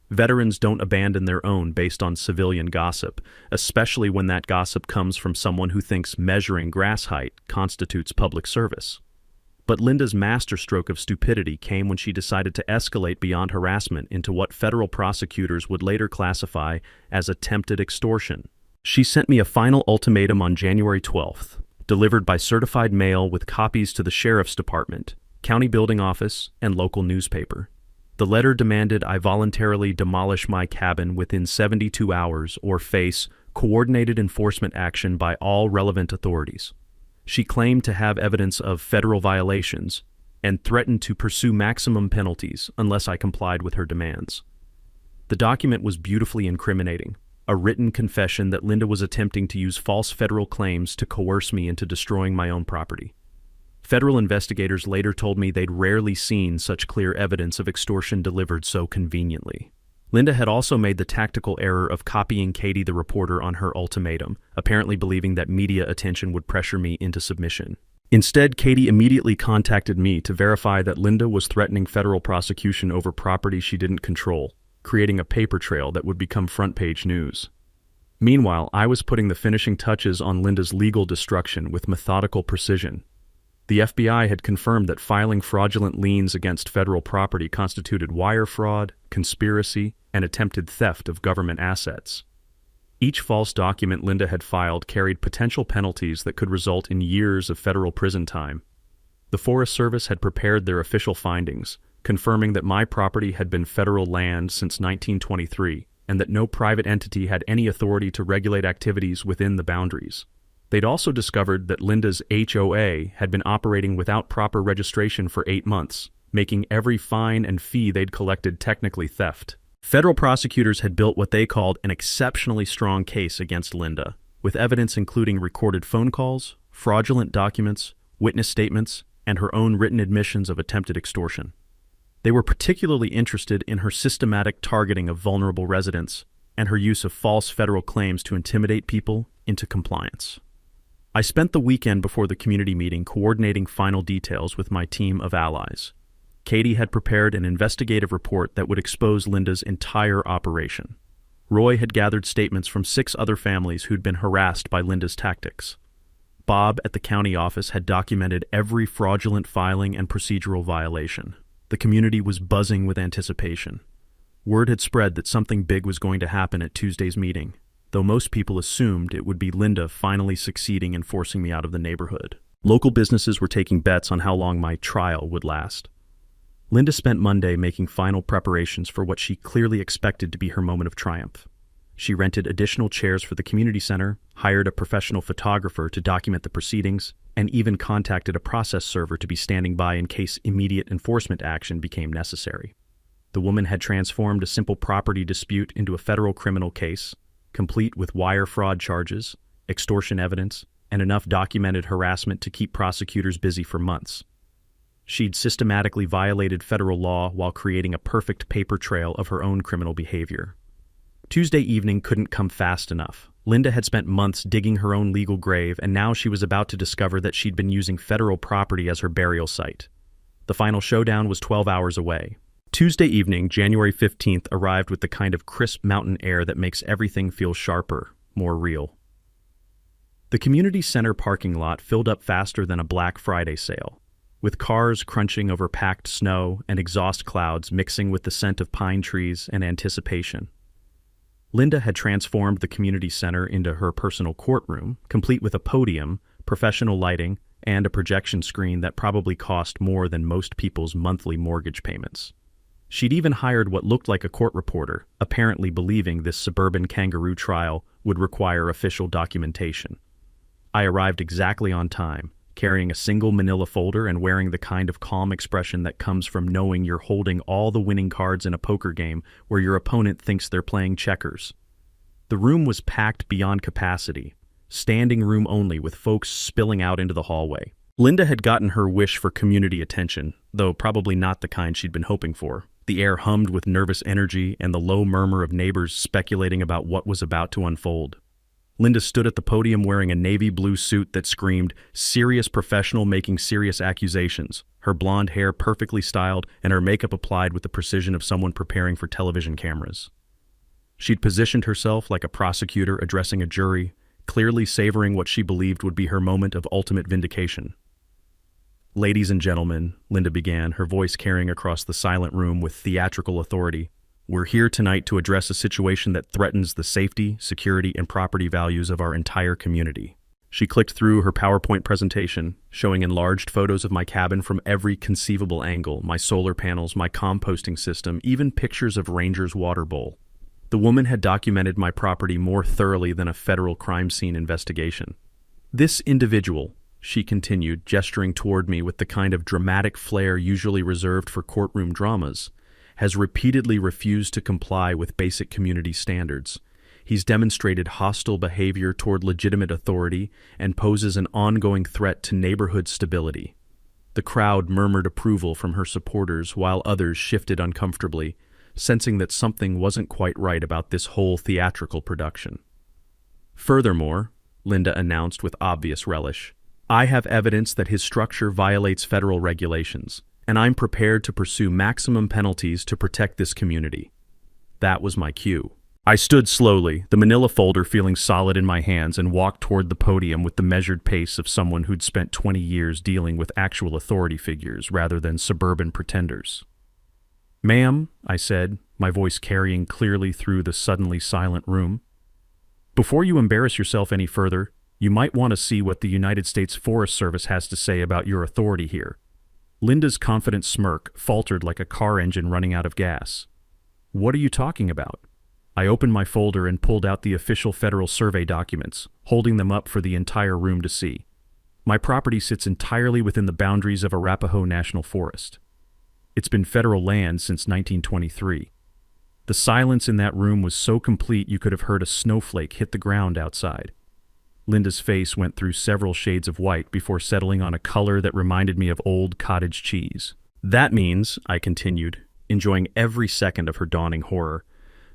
Veterans don't abandon their own based on civilian gossip, especially when that gossip comes from someone who thinks measuring grass height constitutes public service. But Linda's masterstroke of stupidity came when she decided to escalate beyond harassment into what federal prosecutors would later classify as attempted extortion. She sent me a final ultimatum on January 12th, delivered by certified mail with copies to the sheriff's department, county building office, and local newspaper. The letter demanded I voluntarily demolish my cabin within 72 hours or face coordinated enforcement action by all relevant authorities. She claimed to have evidence of federal violations and threatened to pursue maximum penalties unless I complied with her demands. The document was beautifully incriminating, a written confession that Linda was attempting to use false federal claims to coerce me into destroying my own property. Federal investigators later told me they'd rarely seen such clear evidence of extortion delivered so conveniently. Linda had also made the tactical error of copying Katie the reporter on her ultimatum, apparently believing that media attention would pressure me into submission. Instead, Katie immediately contacted me to verify that Linda was threatening federal prosecution over property she didn't control, creating a paper trail that would become front-page news. Meanwhile, I was putting the finishing touches on Linda's legal destruction with methodical precision. The FBI had confirmed that filing fraudulent liens against federal property constituted wire fraud, conspiracy, and attempted theft of government assets. Each false document Linda had filed carried potential penalties that could result in years of federal prison time. The Forest Service had prepared their official findings, confirming that my property had been federal land since 1923 and that no private entity had any authority to regulate activities within the boundaries. They'd also discovered that Linda's HOA had been operating without proper registration for 8 months, making every fine and fee they'd collected technically theft. Federal prosecutors had built what they called an exceptionally strong case against Linda, with evidence including recorded phone calls, fraudulent documents, witness statements, and her own written admissions of attempted extortion. They were particularly interested in her systematic targeting of vulnerable residents, and her use of false federal claims to intimidate people into compliance. I spent the weekend before the community meeting coordinating final details with my team of allies. Katie had prepared an investigative report that would expose Linda's entire operation. Roy had gathered statements from 6 other families who'd been harassed by Linda's tactics. Bob at the county office had documented every fraudulent filing and procedural violation. The community was buzzing with anticipation. Word had spread that something big was going to happen at Tuesday's meeting, though most people assumed it would be Linda finally succeeding in forcing me out of the neighborhood. Local businesses were taking bets on how long my trial would last. Linda spent Monday making final preparations for what she clearly expected to be her moment of triumph. She rented additional chairs for the community center, hired a professional photographer to document the proceedings, and even contacted a process server to be standing by in case immediate enforcement action became necessary. The woman had transformed a simple property dispute into a federal criminal case, complete with wire fraud charges, extortion evidence, and enough documented harassment to keep prosecutors busy for months. She'd systematically violated federal law while creating a perfect paper trail of her own criminal behavior. Tuesday evening couldn't come fast enough. Linda had spent months digging her own legal grave, and now she was about to discover that she'd been using federal property as her burial site. The final showdown was 12 hours away. Tuesday evening, January 15th, arrived with the kind of crisp mountain air that makes everything feel sharper, more real. The community center parking lot filled up faster than a Black Friday sale, with cars crunching over packed snow and exhaust clouds mixing with the scent of pine trees and anticipation. Linda had transformed the community center into her personal courtroom, complete with a podium, professional lighting, and a projection screen that probably cost more than most people's monthly mortgage payments. She'd even hired what looked like a court reporter, apparently believing this suburban kangaroo trial would require official documentation. I arrived exactly on time, carrying a single manila folder and wearing the kind of calm expression that comes from knowing you're holding all the winning cards in a poker game where your opponent thinks they're playing checkers. The room was packed beyond capacity, standing room only, with folks spilling out into the hallway. Linda had gotten her wish for community attention, though probably not the kind she'd been hoping for. The air hummed with nervous energy and the low murmur of neighbors speculating about what was about to unfold. Linda stood at the podium wearing a navy blue suit that screamed, "Serious professional making serious accusations," her blonde hair perfectly styled and her makeup applied with the precision of someone preparing for television cameras. She'd positioned herself like a prosecutor addressing a jury, clearly savoring what she believed would be her moment of ultimate vindication. "Ladies and gentlemen," Linda began, her voice carrying across the silent room with theatrical authority, "we're here tonight to address a situation that threatens the safety, security, and property values of our entire community." She clicked through her PowerPoint presentation, showing enlarged photos of my cabin from every conceivable angle, my solar panels, my composting system, even pictures of Ranger's water bowl. The woman had documented my property more thoroughly than a federal crime scene investigation. "This individual," she continued, gesturing toward me with the kind of dramatic flair usually reserved for courtroom dramas, "has repeatedly refused to comply with basic community standards. He's demonstrated hostile behavior toward legitimate authority and poses an ongoing threat to neighborhood stability." The crowd murmured approval from her supporters while others shifted uncomfortably, sensing that something wasn't quite right about this whole theatrical production. "Furthermore," Linda announced with obvious relish, "I have evidence that his structure violates federal regulations, and I'm prepared to pursue maximum penalties to protect this community." That was my cue. I stood slowly, the manila folder feeling solid in my hands, and walked toward the podium with the measured pace of someone who'd spent 20 years dealing with actual authority figures rather than suburban pretenders. "Ma'am," I said, my voice carrying clearly through the suddenly silent room, "before you embarrass yourself any further, you might want to see what the United States Forest Service has to say about your authority here." Linda's confident smirk faltered like a car engine running out of gas. "What are you talking about?" I opened my folder and pulled out the official federal survey documents, holding them up for the entire room to see. My property sits entirely within the boundaries of Arapahoe National Forest. It's been federal land since 1923. The silence in that room was so complete you could have heard a snowflake hit the ground outside. Linda's face went through several shades of white before settling on a color that reminded me of old cottage cheese. "That means," I continued, enjoying every second of her dawning horror,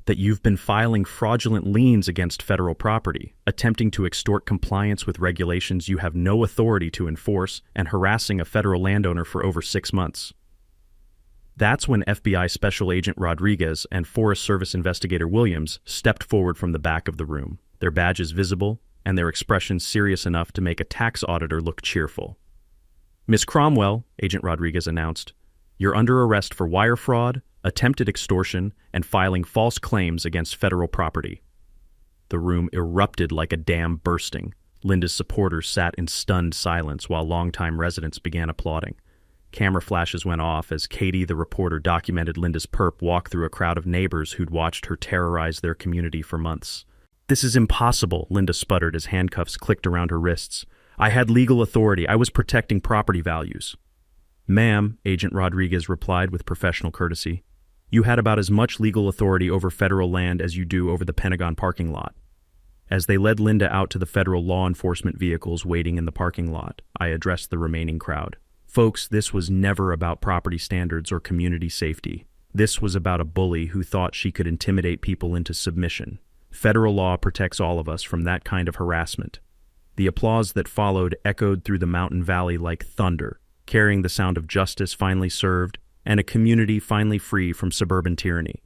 that you've been filing fraudulent liens against federal property, attempting to extort compliance with regulations you have no authority to enforce, and harassing a federal landowner for over 6 months. That's when FBI Special Agent Rodriguez and Forest Service Investigator Williams stepped forward from the back of the room, their badges visible and their expressions serious enough to make a tax auditor look cheerful. "Miss Cromwell," Agent Rodriguez announced, "you're under arrest for wire fraud, attempted extortion, and filing false claims against federal property." The room erupted like a dam bursting. Linda's supporters sat in stunned silence while longtime residents began applauding. Camera flashes went off as Katie, the reporter, documented Linda's perp walk through a crowd of neighbors who'd watched her terrorize their community for months. "This is impossible," Linda sputtered as handcuffs clicked around her wrists. "I had legal authority. I was protecting property values." "Ma'am," Agent Rodriguez replied with professional courtesy, "you had about as much legal authority over federal land as you do over the Pentagon parking lot." As they led Linda out to the federal law enforcement vehicles waiting in the parking lot, I addressed the remaining crowd. "Folks, this was never about property standards or community safety. This was about a bully who thought she could intimidate people into submission. Federal law protects all of us from that kind of harassment." The applause that followed echoed through the mountain valley like thunder, carrying the sound of justice finally served and a community finally free from suburban tyranny.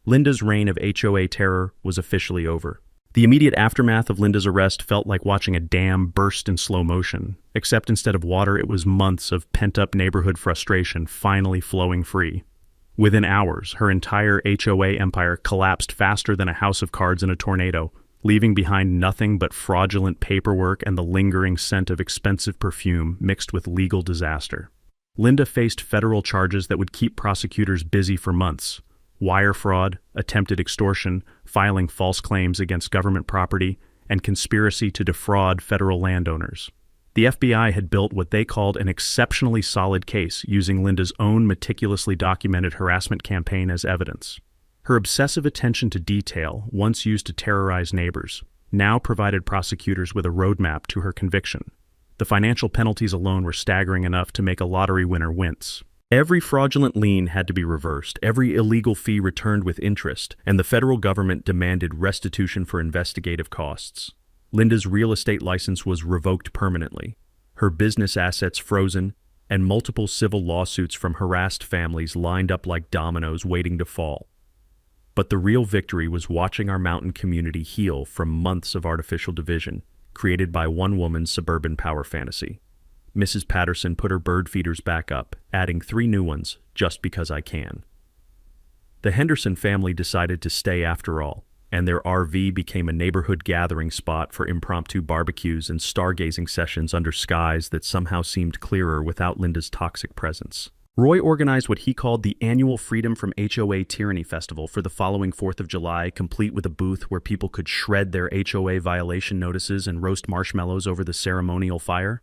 Linda's reign of HOA terror was officially over. The immediate aftermath of Linda's arrest felt like watching a dam burst in slow motion, except instead of water, it was months of pent-up neighborhood frustration finally flowing free. Within hours, her entire HOA empire collapsed faster than a house of cards in a tornado, leaving behind nothing but fraudulent paperwork and the lingering scent of expensive perfume mixed with legal disaster. Linda faced federal charges that would keep prosecutors busy for months: wire fraud, attempted extortion, filing false claims against government property, and conspiracy to defraud federal landowners. The FBI had built what they called an exceptionally solid case using Linda's own meticulously documented harassment campaign as evidence. Her obsessive attention to detail, once used to terrorize neighbors, now provided prosecutors with a roadmap to her conviction. The financial penalties alone were staggering enough to make a lottery winner wince. Every fraudulent lien had to be reversed, every illegal fee returned with interest, and the federal government demanded restitution for investigative costs. Linda's real estate license was revoked permanently, her business assets frozen, and multiple civil lawsuits from harassed families lined up like dominoes waiting to fall. But the real victory was watching our mountain community heal from months of artificial division, created by one woman's suburban power fantasy. Mrs. Patterson put her bird feeders back up, adding 3 new ones, just because I can. The Henderson family decided to stay after all, and their RV became a neighborhood gathering spot for impromptu barbecues and stargazing sessions under skies that somehow seemed clearer without Linda's toxic presence. Roy organized what he called the annual Freedom from HOA Tyranny Festival for the following 4th of July, complete with a booth where people could shred their HOA violation notices and roast marshmallows over the ceremonial fire.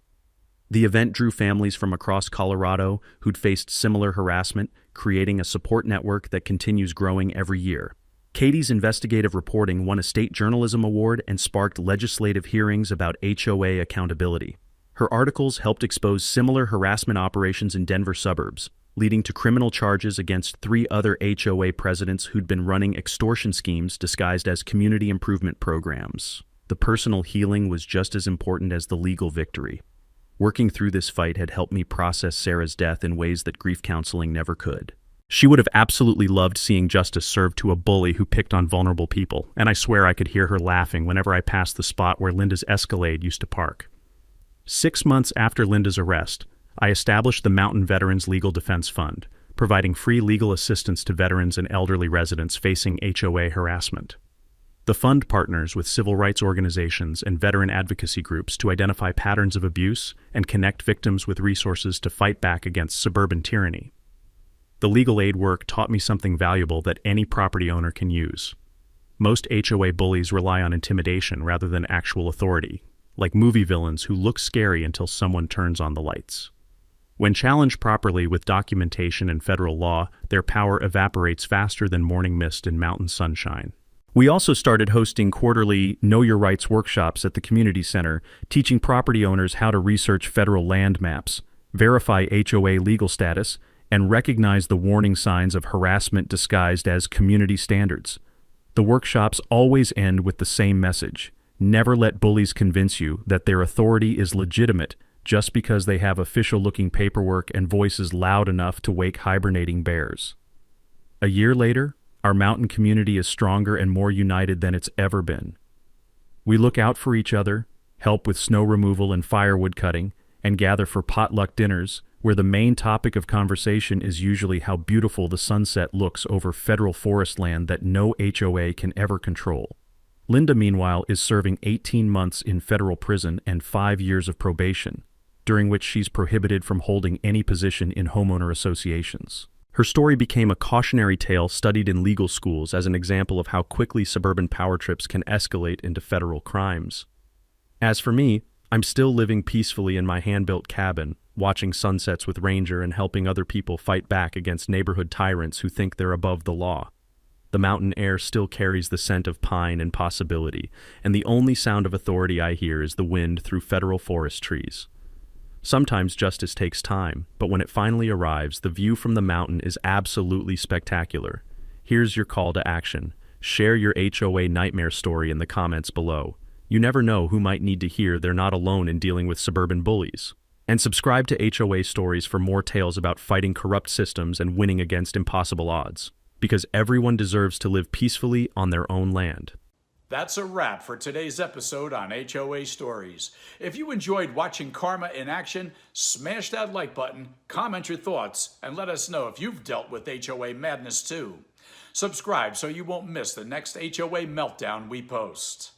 The event drew families from across Colorado who'd faced similar harassment, creating a support network that continues growing every year. Katie's investigative reporting won a state journalism award and sparked legislative hearings about HOA accountability. Her articles helped expose similar harassment operations in Denver suburbs, leading to criminal charges against 3 other HOA presidents who'd been running extortion schemes disguised as community improvement programs. The personal healing was just as important as the legal victory. Working through this fight had helped me process Sarah's death in ways that grief counseling never could. She would have absolutely loved seeing justice served to a bully who picked on vulnerable people, and I swear I could hear her laughing whenever I passed the spot where Linda's Escalade used to park. 6 months after Linda's arrest, I established the Mountain Veterans Legal Defense Fund, providing free legal assistance to veterans and elderly residents facing HOA harassment. The fund partners with civil rights organizations and veteran advocacy groups to identify patterns of abuse and connect victims with resources to fight back against suburban tyranny. The legal aid work taught me something valuable that any property owner can use. Most HOA bullies rely on intimidation rather than actual authority, like movie villains who look scary until someone turns on the lights. When challenged properly with documentation and federal law, their power evaporates faster than morning mist in mountain sunshine. We also started hosting quarterly Know Your Rights workshops at the community center, teaching property owners how to research federal land maps, verify HOA legal status, and recognize the warning signs of harassment disguised as community standards. The workshops always end with the same message. Never let bullies convince you that their authority is legitimate just because they have official-looking paperwork and voices loud enough to wake hibernating bears. A year later, our mountain community is stronger and more united than it's ever been. We look out for each other, help with snow removal and firewood cutting, and gather for potluck dinners, where the main topic of conversation is usually how beautiful the sunset looks over federal forest land that no HOA can ever control. Linda, meanwhile, is serving 18 months in federal prison and 5 years of probation, during which she's prohibited from holding any position in homeowner associations. Her story became a cautionary tale studied in legal schools as an example of how quickly suburban power trips can escalate into federal crimes. As for me, I'm still living peacefully in my hand-built cabin, watching sunsets with Ranger and helping other people fight back against neighborhood tyrants who think they're above the law. The mountain air still carries the scent of pine and possibility, and the only sound of authority I hear is the wind through federal forest trees. Sometimes justice takes time, but when it finally arrives, the view from the mountain is absolutely spectacular. Here's your call to action. Share your HOA nightmare story in the comments below. You never know who might need to hear they're not alone in dealing with suburban bullies. And subscribe to HOA Stories for more tales about fighting corrupt systems and winning against impossible odds. Because everyone deserves to live peacefully on their own land. That's a wrap for today's episode on HOA Stories. If you enjoyed watching Karma in action, smash that like button, comment your thoughts, and let us know if you've dealt with HOA madness too. Subscribe so you won't miss the next HOA meltdown we post.